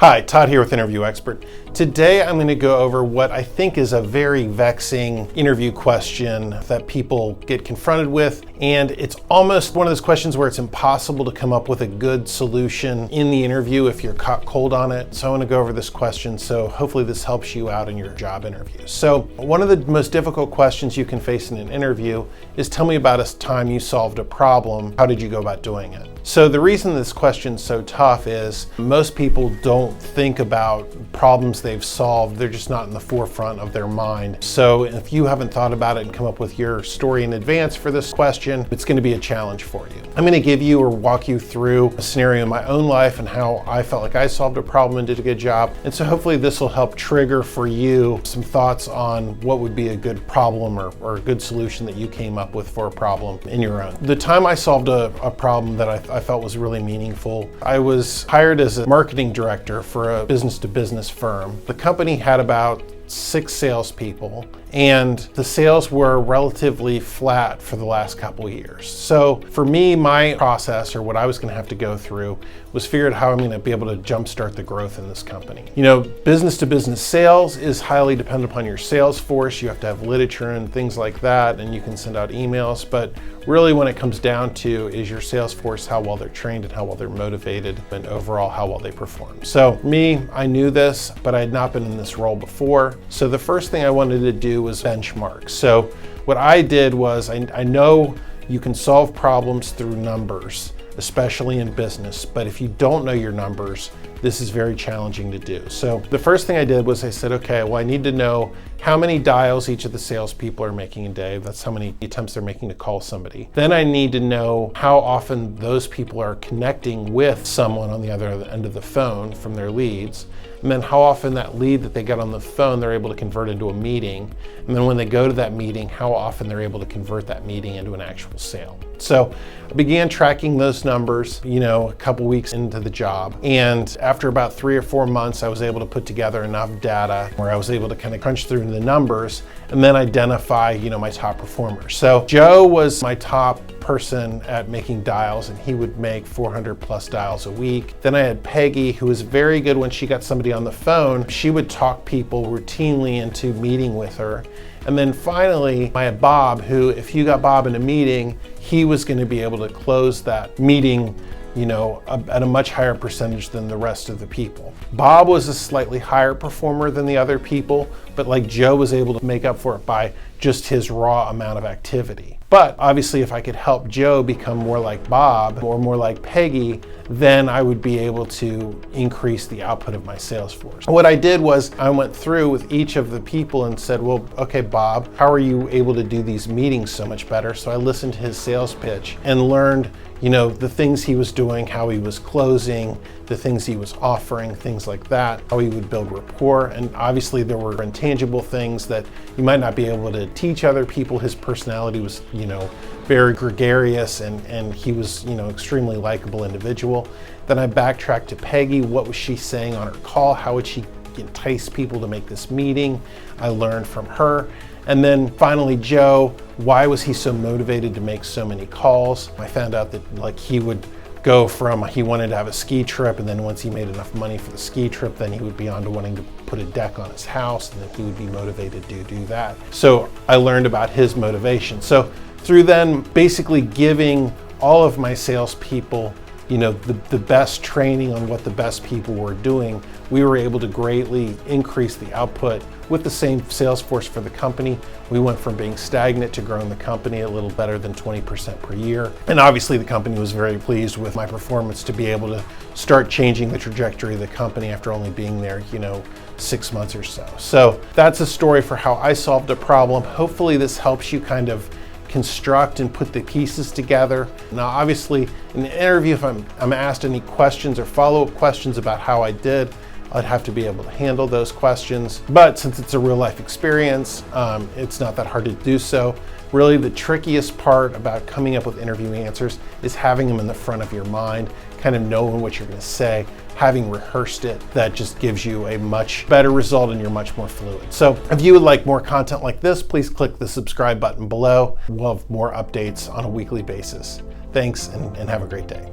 Hi, Todd here with Interview Expert. Today I'm going to go over what I think is a very vexing interview question that people get confronted with, and it's almost one of those questions where it's impossible to come up with a good solution in the interview if you're caught cold on it. So I want to go over this question, so hopefully this helps you out in your job interview. So one of the most difficult questions you can face in an interview is, tell me about a time you solved a problem. How did you go about doing it? So the reason this question's so tough is most people don't think about problems they've solved. They're just not in the forefront of their mind. So if you haven't thought about it and come up with your story in advance for this question, it's going to be a challenge for you. I'm going to give you or walk you through a scenario in my own life and how I felt like I solved a problem and did a good job. And so hopefully this will help trigger for you some thoughts on what would be a good problem or a good solution that you came up with for a problem in your own. The time I solved a problem that I felt was really meaningful, I was hired as a marketing director for a business-to-business firm. The company had about 6 salespeople, and the sales were relatively flat for the last couple of years. So for me, my process, or what I was going to have to go through, was figure out how I'm going to be able to jumpstart the growth in this company. You know, business-to-business sales is highly dependent upon your sales force. You have to have literature and things like that, and you can send out emails, but really when it comes down to is your sales force, how well they're trained and how well they're motivated, and overall how well they perform. So me, I knew this, but I had not been in this role before. So the first thing I wanted to do was benchmark. So what I did was, I know you can solve problems through numbers, especially in business, but if you don't know your numbers, this is very challenging to do. So the first thing I did was I said, okay, well, I need to know how many dials each of the salespeople are making a day. That's how many attempts they're making to call somebody. Then I need to know how often those people are connecting with someone on the other end of the phone from their leads. And then how often that lead that they get on the phone, they're able to convert into a meeting. And then when they go to that meeting, how often they're able to convert that meeting into an actual sale. So I began tracking those numbers, a couple weeks into the job. And after about 3 or 4 months, I was able to put together enough data where I was able to kind of crunch through the numbers and then identify, my top performers. So Joe was my top person at making dials, and he would make 400 plus dials a week. Then I had Peggy, who was very good when she got somebody on the phone. She would talk people routinely into meeting with her. And then finally, I had Bob, who, if you got Bob in a meeting, he was going to be able to close that meeting at a much higher percentage than the rest of the people. Bob was a slightly higher performer than the other people, but like Joe was able to make up for it by just his raw amount of activity. But obviously, if I could help Joe become more like Bob or more like Peggy, then I would be able to increase the output of my sales force. What I did was I went through with each of the people and said, well, okay, Bob, how are you able to do these meetings so much better? So I listened to his sales pitch and learned the things he was doing, how he was closing, the things he was offering, things like that, how he would build rapport. And obviously there were intangible things that you might not be able to teach other people. His personality was, very gregarious, and he was, extremely likable individual. Then I backtracked to Peggy. What was she saying on her call? How would she entice people to make this meeting? I learned from her. And then finally, Joe, why was he so motivated to make so many calls? I found out that he would go from, he wanted to have a ski trip, and then once he made enough money for the ski trip, then he would be on to wanting to put a deck on his house, and then he would be motivated to do that. So I learned about his motivation. So through then basically giving all of my salespeople the best training on what the best people were doing, we were able to greatly increase the output with the same sales force for the company. We went from being stagnant to growing the company a little better than 20% per year. And obviously the company was very pleased with my performance to be able to start changing the trajectory of the company after only being there, 6 months or so. So that's a story for how I solved a problem. Hopefully this helps you kind of construct and put the pieces together. Now, obviously, in the interview, if I'm asked any questions or follow-up questions about how I did, I'd have to be able to handle those questions. But since it's a real-life experience, it's not that hard to do so. Really, the trickiest part about coming up with interview answers is having them in the front of your mind, kind of knowing what you're going to say, having rehearsed it. That just gives you a much better result and you're much more fluid. So if you would like more content like this, please click the subscribe button below. We'll have more updates on a weekly basis. Thanks and have a great day.